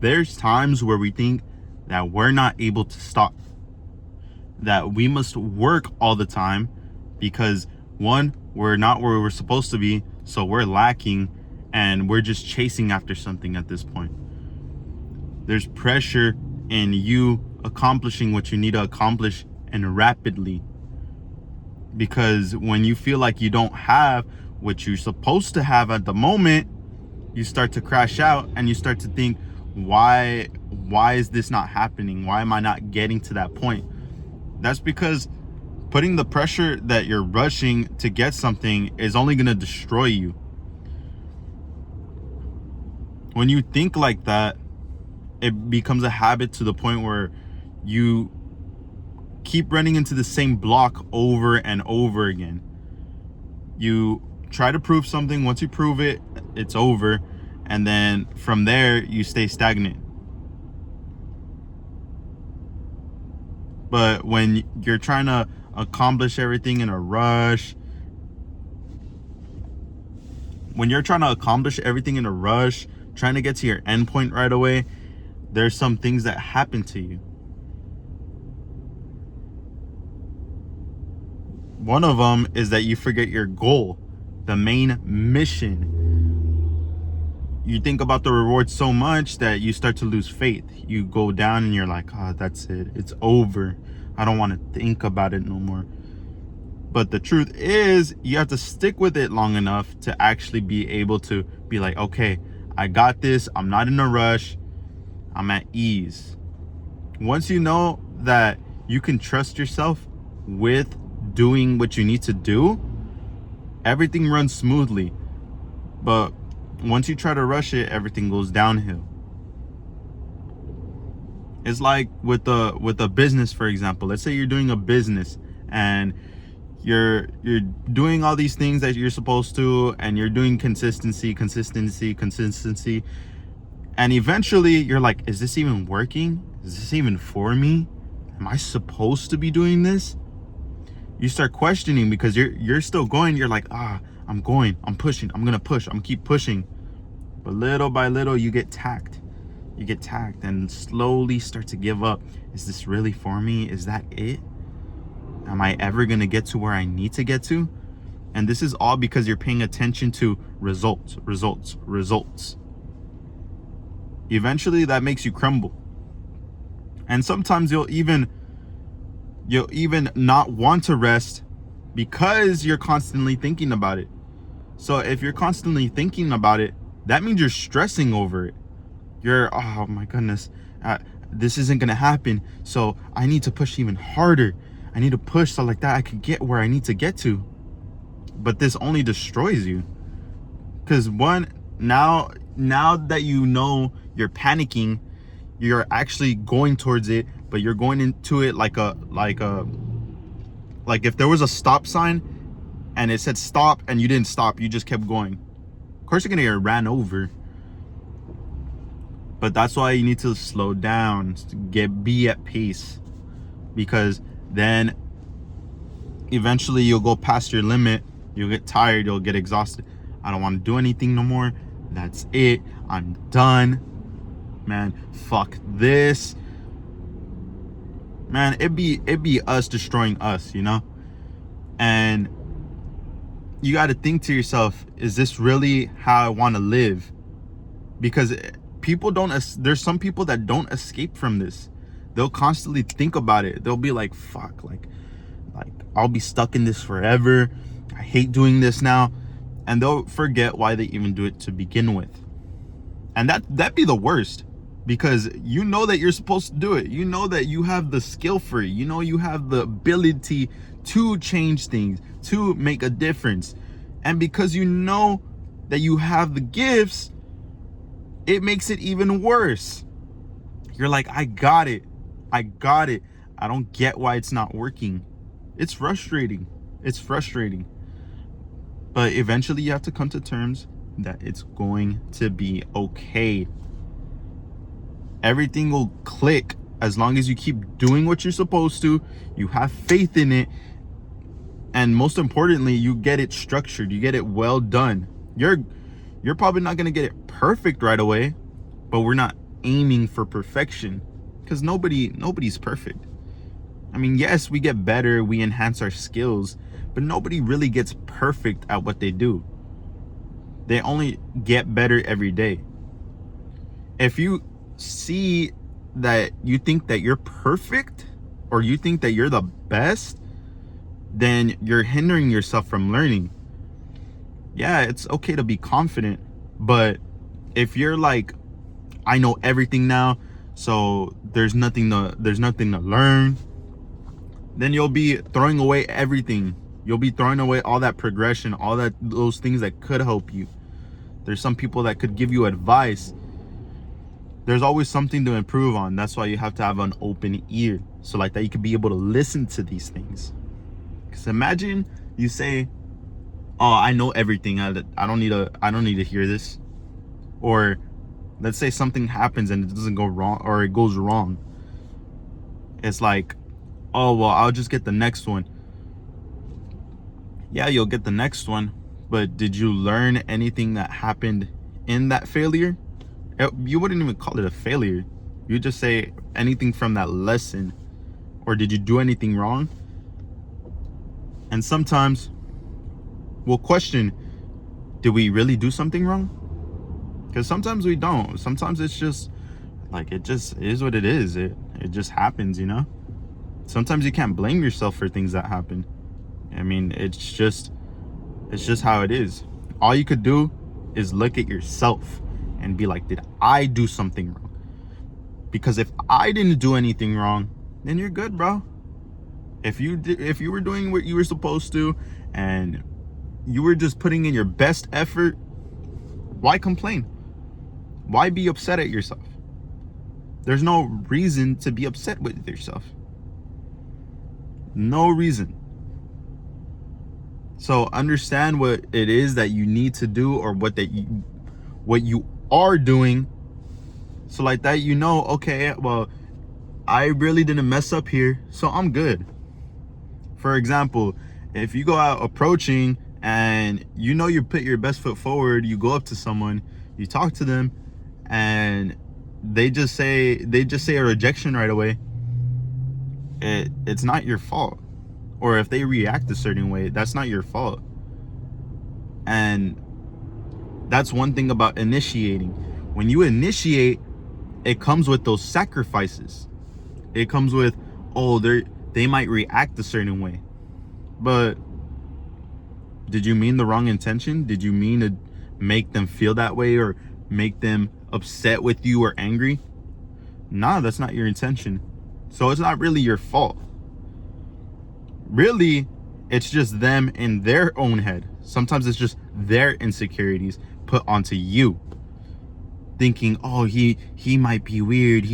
there's times where we think that we're not able to stop, that we must work all the time because one, we're not where we're supposed to be, so we're lacking and we're just chasing after something at this point. There's pressure in you accomplishing what you need to accomplish and rapidly, because when you feel like you don't have what you're supposed to have at the moment, you start to crash out and you start to think, why is this not happening? Why am I not getting to that point? That's because putting the pressure that you're rushing to get something is only going to destroy you. When you think like that, it becomes a habit to the point where you keep running into the same block over and over again. You try to prove something. Once you prove it, it's over. And then from there, you stay stagnant. But when you're trying to accomplish everything in a rush, trying to get to your end point right away, there's some things that happen to you. One of them is that you forget your goal, the main mission. You think about the reward so much that you start to lose faith. You go down and you're like, oh, that's it. It's over. I don't want to think about it no more. But the truth is, you have to stick with it long enough to actually be able to be like, okay, I got this. I'm not in a rush. I'm at ease. Once you know that you can trust yourself with doing what you need to do, everything runs smoothly. But once you try to rush it, everything goes downhill. It's like with a business, for example. Let's say you're doing a business and you're doing all these things that you're supposed to, and you're doing consistency, and eventually you're like, is this even working? Is this even for me? Am I supposed to be doing this? You start questioning because you're still going. You're like, I'm going, I'm pushing, I'm gonna push, I'm keep pushing. But little by little, you get tacked and slowly start to give up. Is this really for me? Is that it? Am I ever gonna get to where I need to get to? And this is all because you're paying attention to results. Eventually that makes you crumble. And sometimes you'll even not want to rest because you're constantly thinking about it. So if you're constantly thinking about it, that means you're stressing over it. You're, oh my goodness, this isn't gonna happen, so I need to push even harder. I need to push so like that I can get where I need to get to. But this only destroys you. Because one, now that you know you're panicking, you're actually going towards it, but you're going into it like if there was a stop sign and it said stop and you didn't stop, you just kept going. Of course you're gonna get ran over. But that's why you need to slow down, be at pace, because then eventually you'll go past your limit. You'll get tired, you'll get exhausted. I don't want to do anything no more. That's it. I'm done. Man, fuck this. Man, it'd be us destroying us, you know? And you got to think to yourself, is this really how I want to live? Because there's some people that don't escape from this. They'll constantly think about it. They'll be like, fuck, like I'll be stuck in this forever. I hate doing this now. And they'll forget why they even do it to begin with. And that'd be the worst, because you know that you're supposed to do it. You know that you have the skill for it. You know you have the ability to change things, to make a difference. And because you know that you have the gifts, it makes it even worse. You're like, I got it. I don't get why it's not working. It's frustrating. But eventually you have to come to terms that it's going to be okay. Everything will click as long as you keep doing what you're supposed to. You have faith in it. And most importantly, you get it structured. You get it well done. You're probably not going to get it perfect right away, but we're not aiming for perfection, because nobody's perfect. I mean, yes, we get better, we enhance our skills, but nobody really gets perfect at what they do. They only get better every day. If you see that you think that you're perfect, or you think that you're the best, then you're hindering yourself from learning. Yeah, it's okay to be confident, but if you're like, I know everything now, so there's nothing to learn, then you'll be throwing away everything. You'll be throwing away all that progression, those things that could help you. There's some people that could give you advice. There's always something to improve on. That's why you have to have an open ear, so like that you can be able to listen to these things. Because imagine you say, oh, I know everything, I don't need to hear this. Or let's say something happens and it doesn't go wrong, or it goes wrong. It's like, oh, well, I'll just get the next one. Yeah, you'll get the next one, but did you learn anything that happened in that failure? You wouldn't even call it a failure. You just say anything from that lesson. Or did you do anything wrong? And sometimes we'll question, did we really do something wrong? Because sometimes we don't. Sometimes it's just like, it just is what it is. It just happens, you know? Sometimes you can't blame yourself for things that happen. I mean, it's just how it is. All you could do is look at yourself and be like, did I do something wrong? Because if I didn't do anything wrong, then you're good, bro. If you were doing what you were supposed to, and you were just putting in your best effort, why complain? Why be upset at yourself? There's no reason to be upset with yourself. No reason. So understand what it is that you need to do, or what you are doing, so like that, you know, okay, well, I really didn't mess up here, so I'm good. For example, if you go out approaching and you know you put your best foot forward, you go up to someone, you talk to them, and they just say a rejection right away, it's not your fault. Or if they react a certain way, that's not your fault. And that's one thing about initiating. When you initiate, it comes with those sacrifices. It comes with, oh, they might react a certain way. But did you mean the wrong intention? Did you mean to make them feel that way, or make them upset with you or angry? Nah, that's not your intention. So it's not really your fault. Really, it's just them in their own head. Sometimes it's just their insecurities put onto you, thinking, oh, he might be weird,